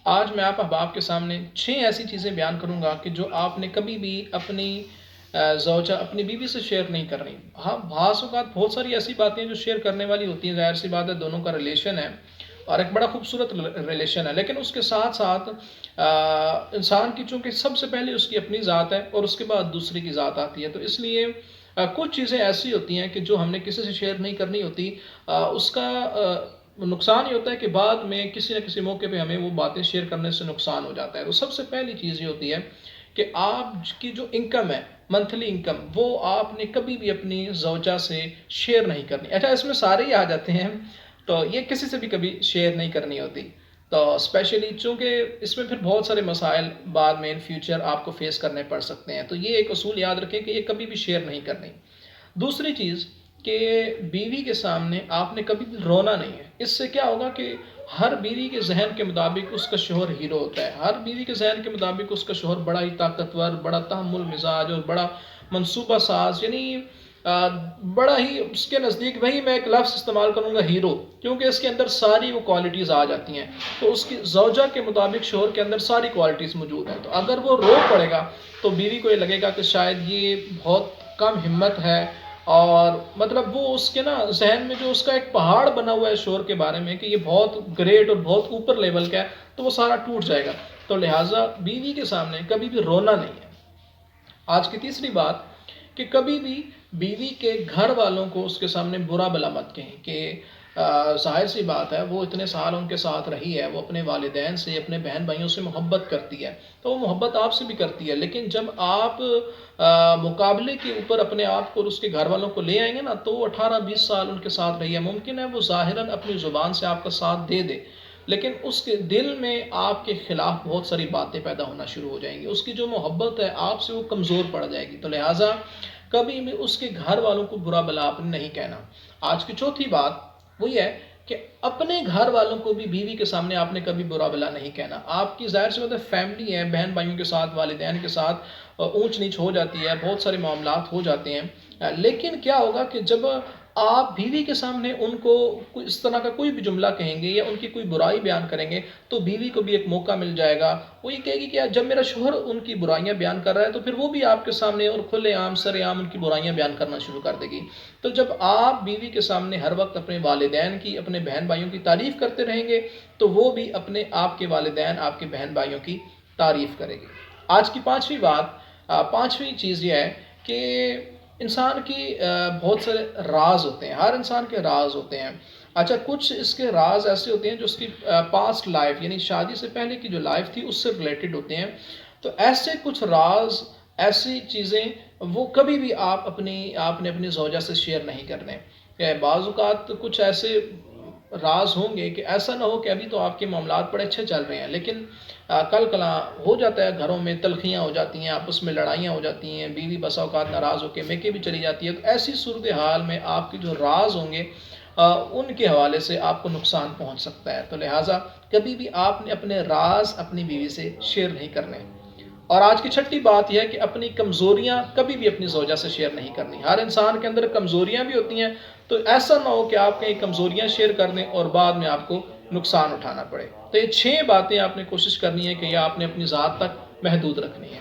آج میں آپ احباب کے سامنے 6 ایسی چیزیں بیان کروں گا کہ جو آپ نے کبھی بھی اپنی زوجہ اپنی بیوی سے شیئر نہیں کرنی۔ ہاں، بعض اوقات بہت ساری ایسی باتیں جو شیئر کرنے والی ہوتی ہیں، ظاہر سی بات ہے دونوں کا ریلیشن ہے اور ایک بڑا خوبصورت ریلیشن ہے، لیکن اس کے ساتھ ساتھ انسان کی چونکہ سب سے پہلے اس کی اپنی ذات ہے اور اس کے بعد دوسری کی ذات آتی ہے، تو اس لیے کچھ چیزیں ایسی ہوتی ہیں کہ جو ہم نے کسی سے شیئر نہیں کرنی ہوتی۔ اس کا نقصان یہ ہوتا ہے کہ بعد میں کسی نہ کسی موقع پہ ہمیں وہ باتیں شیئر کرنے سے نقصان ہو جاتا ہے۔ تو سب سے پہلی چیز یہ ہوتی ہے کہ آپ کی جو انکم ہے، منتھلی انکم، وہ آپ نے کبھی بھی اپنی زوجہ سے شیئر نہیں کرنی۔ اچھا، اس میں سارے ہی آ جاتے ہیں، تو یہ کسی سے بھی کبھی شیئر نہیں کرنی ہوتی۔ تو اسپیشلی چونکہ اس میں پھر بہت سارے مسائل بعد میں ان فیوچر آپ کو فیس کرنے پڑ سکتے ہیں، تو یہ ایک اصول یاد رکھیں کہ یہ کبھی بھی شیئر نہیں کرنی۔ دوسری چیز کہ بیوی کے سامنے آپ نے کبھی بھی رونا نہیں ہے۔ اس سے کیا ہوگا کہ ہر بیوی کے ذہن کے مطابق اس کا شوہر ہیرو ہوتا ہے، ہر بیوی کے ذہن کے مطابق اس کا شوہر بڑا ہی طاقتور، بڑا تحمل مزاج اور بڑا منصوبہ ساز، یعنی بڑا ہی اس کے نزدیک، وہی میں ایک لفظ استعمال کروں گا، ہیرو، کیونکہ اس کے اندر ساری وہ کوالٹیز آ جاتی ہیں۔ تو اس کی زوجہ کے مطابق شوہر کے اندر ساری کوالٹیز موجود ہیں، تو اگر وہ رو پڑے گا تو بیوی کو یہ لگے گا کہ شاید یہ بہت کم ہمت ہے، اور مطلب وہ اس کے نا ذہن میں جو اس کا ایک پہاڑ بنا ہوا ہے شوہر کے بارے میں کہ یہ بہت گریٹ اور بہت اوپر لیول کا ہے، تو وہ سارا ٹوٹ جائے گا۔ تو لہٰذا بیوی کے سامنے کبھی بھی رونا نہیں ہے۔ آج کی تیسری بات کہ کبھی بھی بیوی کے گھر والوں کو اس کے سامنے برا بلا مت کہیں، کہ ظاہر سی بات ہے وہ اتنے سال ان کے ساتھ رہی ہے، وہ اپنے والدین سے، اپنے بہن بھائیوں سے محبت کرتی ہے، تو وہ محبت آپ سے بھی کرتی ہے، لیکن جب آپ مقابلے کے اوپر اپنے آپ کو اور اس کے گھر والوں کو لے آئیں گے نا، تو وہ 18-20 سال ان کے ساتھ رہی ہے، ممکن ہے وہ ظاہراً اپنی زبان سے آپ کا ساتھ دے دے، لیکن اس کے دل میں آپ کے خلاف بہت ساری باتیں پیدا ہونا شروع ہو جائیں گی، اس کی جو محبت ہے آپ سے وہ کمزور پڑ جائے گی، تو لہٰذا کبھی بھی اس کے گھر والوں کو برا بلا آپ نے نہیں کہنا۔ آج کی چوتھی بات وہ یہ ہے کہ اپنے گھر والوں کو بھی بیوی کے سامنے آپ نے کبھی برا بلا نہیں کہنا۔ آپ کی ظاہر سی بات ہے فیملی ہے، بہن بھائیوں کے ساتھ، والدین کے ساتھ اونچ نیچ ہو جاتی ہے، بہت سارے معاملات ہو جاتے ہیں، لیکن کیا ہوگا کہ جب آپ بیوی کے سامنے ان کو اس طرح کا کوئی بھی جملہ کہیں گے یا ان کی کوئی برائی بیان کریں گے، تو بیوی کو بھی ایک موقع مل جائے گا، وہ یہ کہے گی کہ جب میرا شوہر ان کی برائیاں بیان کر رہا ہے تو پھر وہ بھی آپ کے سامنے اور کھلے عام سر عام ان کی برائیاں بیان کرنا شروع کر دے گی۔ تو جب آپ بیوی کے سامنے ہر وقت اپنے والدین کی، اپنے بہن بھائیوں کی تعریف کرتے رہیں گے، تو وہ بھی اپنے آپ کے والدین، آپ کے بہن بھائیوں کی تعریف کرے گی۔ آج کی پانچویں چیز یہ ہے کہ انسان کی بہت سارے راز ہوتے ہیں، ہر انسان کے راز ہوتے ہیں۔ اچھا، کچھ اس کے راز ایسے ہوتے ہیں جو اس کی پاسٹ لائف، یعنی شادی سے پہلے کی جو لائف تھی اس سے ریلیٹڈ ہوتے ہیں، تو ایسے کچھ راز، ایسی چیزیں وہ کبھی بھی آپ نے اپنی زوجہ سے شیئر نہیں کرنے۔ بعض اوقات کچھ ایسے راز ہوں گے کہ ایسا نہ ہو کہ ابھی تو آپ کے معاملات بڑے اچھے چل رہے ہیں، لیکن کل کلاں ہو جاتا ہے، گھروں میں تلخیاں ہو جاتی ہیں، آپس میں لڑائیاں ہو جاتی ہیں، بیوی بسا اوقات ناراض ہو کے میکے بھی چلی جاتی ہے، تو ایسی صورتحال میں آپ کے جو راز ہوں گے ان کے حوالے سے آپ کو نقصان پہنچ سکتا ہے، تو لہٰذا کبھی بھی آپ نے اپنے راز اپنی بیوی سے شیئر نہیں کرنے۔ اور آج کی چھٹی بات یہ ہے کہ اپنی کمزوریاں کبھی بھی اپنی زوجہ سے شیئر نہیں کرنی۔ ہر انسان کے اندر کمزوریاں بھی ہوتی ہیں، تو ایسا نہ ہو کہ آپ کہیں کمزوریاں شیئر کر دیں اور بعد میں آپ کو نقصان اٹھانا پڑے۔ تو یہ 6 باتیں آپ نے کوشش کرنی ہے کہ یہ آپ نے اپنی ذات تک محدود رکھنی ہے۔